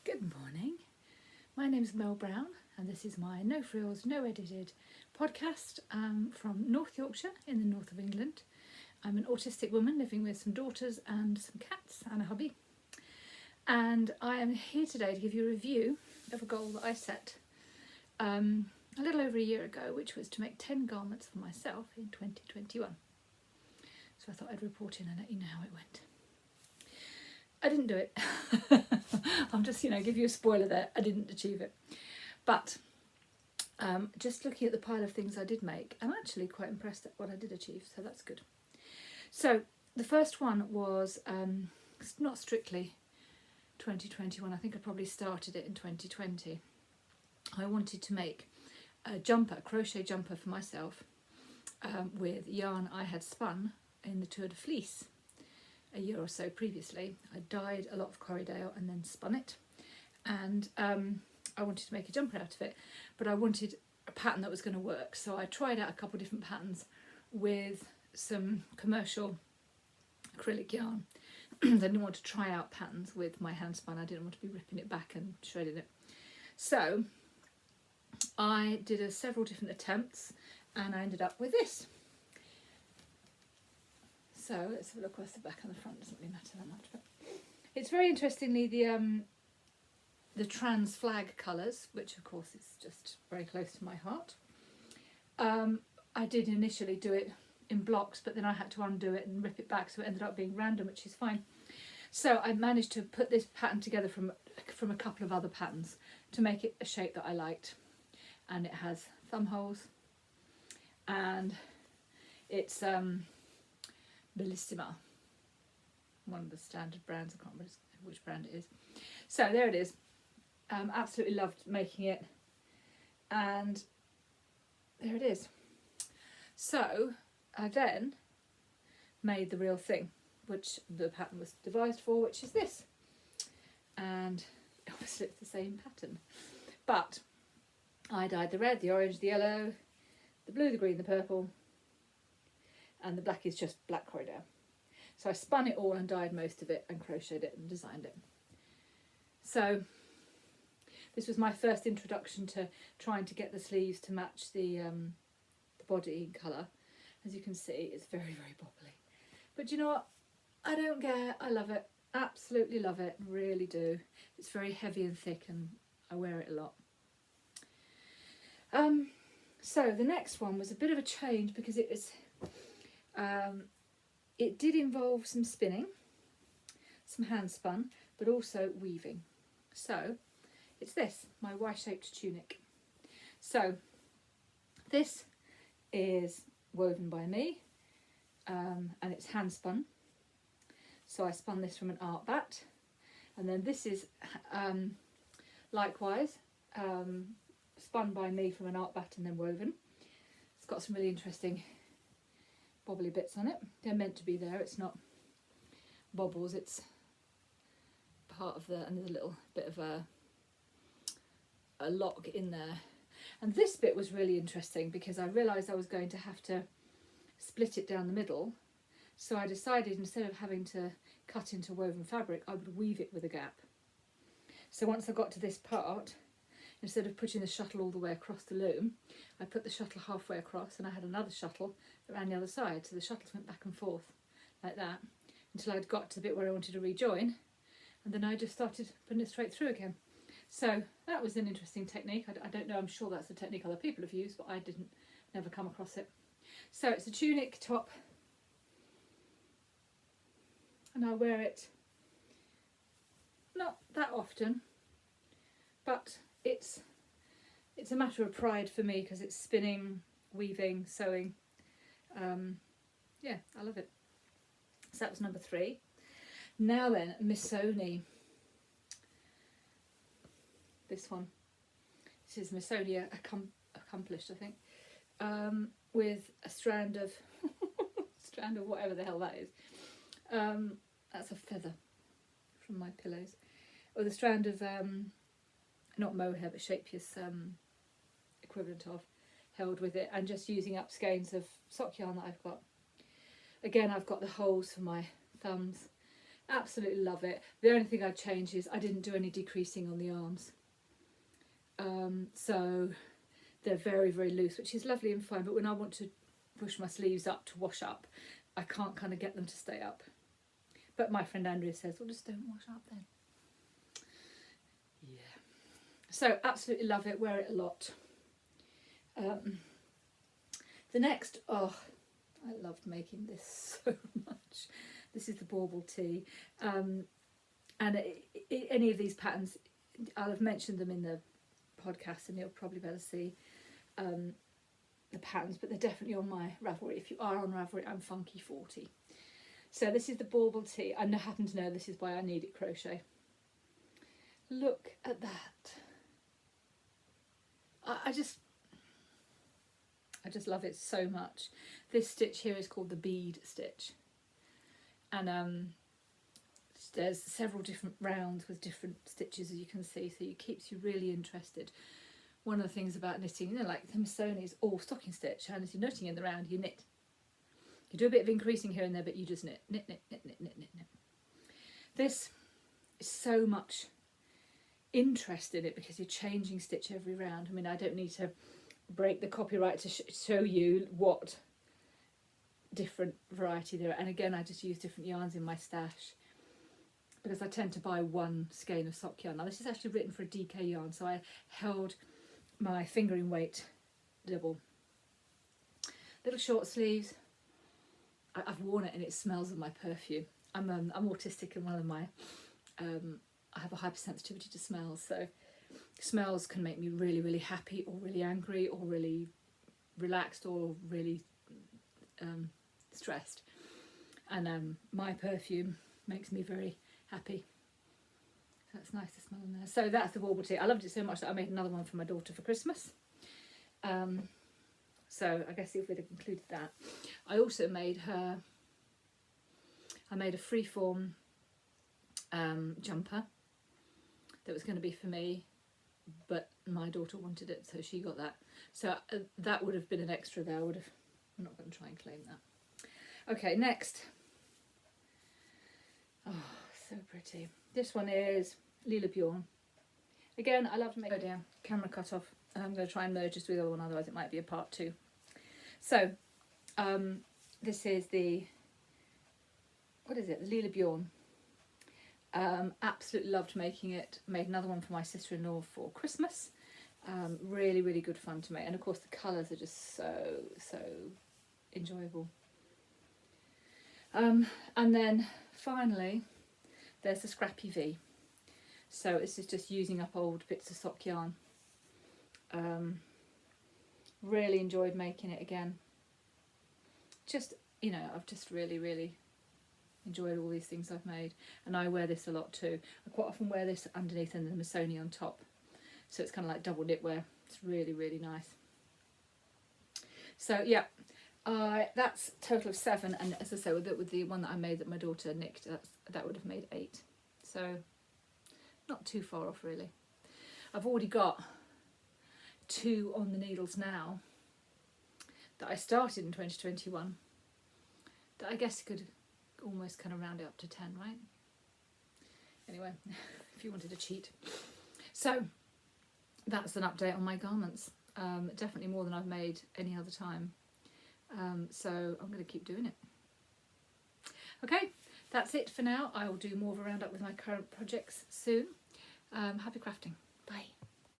Good morning. My name is Mel Brown, and this is my no frills, no edited podcast from North Yorkshire in the north of England. I'm an autistic woman living with some daughters and some cats and a hubby. And I am here today to give you a review of a goal that I set a little over a year ago, which was to make 10 garments for myself in 2021. So I thought I'd report in and let you know how it went. I didn't do it. I'll just, give you a spoiler there. I didn't achieve it. But just looking at the pile of things I did make, I'm actually quite impressed at what I did achieve, so that's good. So the first one was not strictly 2021. I think I probably started it in 2020. I wanted to make a crochet jumper for myself with yarn I had spun in the Tour de Fleece a year or so previously. I dyed a lot of Corriedale and then spun it, and I wanted to make a jumper out of it, but I wanted a pattern that was going to work, so I tried out a couple of different patterns with some commercial acrylic yarn. I didn't want to try out patterns with my hand spun. I didn't want to be ripping it back and shredding it, so I did several different attempts and I ended up with this. So let's have a look across the back and the front. Doesn't really matter that much, but it's very interestingly the trans flag colours, which of course is just very close to my heart. I did initially do it in blocks, but then I had to undo it and rip it back, so it ended up being random, which is fine. So I managed to put this pattern together from a couple of other patterns to make it a shape that I liked, and it has thumb holes, and it's Bellissima, one of the standard brands. I can't remember which brand it is. So there it is. Absolutely loved making it, and there it is. So I then made the real thing, which the pattern was devised for, which is this. And obviously it's the same pattern, but I dyed the red, the orange, the yellow, the blue, the green, the purple, and the black is just black Corriedale. So I spun it all and dyed most of it and crocheted it and designed it. So this was my first introduction to trying to get the sleeves to match the body colour. As you can see, it's very, very bobbly. But you know what? I don't care. I love it. Absolutely love it. Really do. It's very heavy and thick and I wear it a lot. So the next one was a bit of a change because it was it did involve some spinning, some hand spun, but also weaving. So it's this, my Y-shaped tunic. So this is woven by me, and it's hand spun. So I spun this from an art bat, and then this is likewise spun by me from an art bat and then woven. It's got some really interesting bobbly bits on it. They're meant to be there. It's not bobbles, it's part of and there's a little bit of a lock in there. And this bit was really interesting because I realised I was going to have to split it down the middle, so I decided instead of having to cut into woven fabric, I would weave it with a gap. So once I got to this part, instead of putting the shuttle all the way across the loom, I put the shuttle halfway across and I had another shuttle around the other side, so the shuttles went back and forth like that until I'd got to the bit where I wanted to rejoin, and then I just started putting it straight through again. So that was an interesting technique. I don't know, I'm sure that's a technique other people have used, but I never come across it. So it's a tunic top, and I wear it not that often, but it's a matter of pride for me because it's spinning, weaving, sewing. Yeah, I love it. So that was number 3. Now then, Missoni. This one. This is Missoni Accomplished, I think, with a strand of whatever the hell that is. That's a feather from my pillows. With a strand of not mohair but Shapeless equivalent of held with it, and just using up skeins of sock yarn that I've got. Again, I've got the holes for my thumbs Absolutely love it. The only thing I'd change is I didn't do any decreasing on the arms. So they're very, very loose, which is lovely and fine, but when I want to push my sleeves up to wash up, I can't kind of get them to stay up. But my friend Andrea says, well, just don't wash up then. Yeah. So absolutely love it, wear it a lot. The next, oh, I loved making this so much. This is the bauble tea. And any of these patterns, I'll have mentioned them in the podcast and you'll probably better see the patterns, but they're definitely on my Ravelry. If you are on Ravelry, I'm Funky40. So this is the bauble tea. I happen to know this is by I Need It Crochet. Look at that. I just love it so much. This stitch here is called the bead stitch, and there's several different rounds with different stitches, as you can see, so it keeps you really interested. One of the things about knitting, you know, like the Missoni is all stocking stitch, and as you're knitting in the round, you knit. You do a bit of increasing here and there, but you just knit, knit, knit, knit, knit, knit, knit, knit. This is so much interest in it because you're changing stitch every round. I mean, I don't need to break the copyright to show you what different variety there are. And again, I just use different yarns in my stash because I tend to buy one skein of sock yarn. Now this is actually written for a DK yarn, so I held my fingering weight double. Little short sleeves. I've worn it and it smells of my perfume. I'm autistic, and one of my I have a hypersensitivity to smells, so smells can make me really, really happy or really angry or really relaxed or really stressed. And my perfume makes me very happy. So it's nice to smell in there. So that's the bauble tea. I loved it so much that I made another one for my daughter for Christmas. So I guess if we'd have included that. I also made her, I made a freeform jumper that was going to be for me, but my daughter wanted it, so she got that. So that would have been an extra there. I'm not going to try and claim that. Okay, next. Oh, so pretty. This one is Lila Bjorn. Again, I love to make... Oh dear, camera cut off. I'm going to try and merge this with the other one, otherwise it might be a part 2. So, this is the... What is it? The Lila Bjorn. Absolutely loved making it. Made another one for my sister-in-law for Christmas. Really, really good fun to make. And of course the colours are just so enjoyable. And then finally there's the Scrappy V. So this is just using up old bits of sock yarn. Really enjoyed making it again. Just, you know, I've just really enjoyed all these things I've made, and I wear this a lot too. I quite often wear this underneath and the Missoni on top, so it's kind of like double knitwear. It's really nice. So yeah, that's a total of 7, and as I say, with the one that I made that my daughter nicked, that would have made 8. So not too far off really. I've already got 2 on the needles now that I started in 2021 that I guess could almost kind of round it up to 10, right? Anyway, if you wanted to cheat. So that's an update on my garments. Definitely more than I've made any other time. So I'm going to keep doing it. Okay, that's it for now. I will do more of a roundup with my current projects soon. Happy crafting.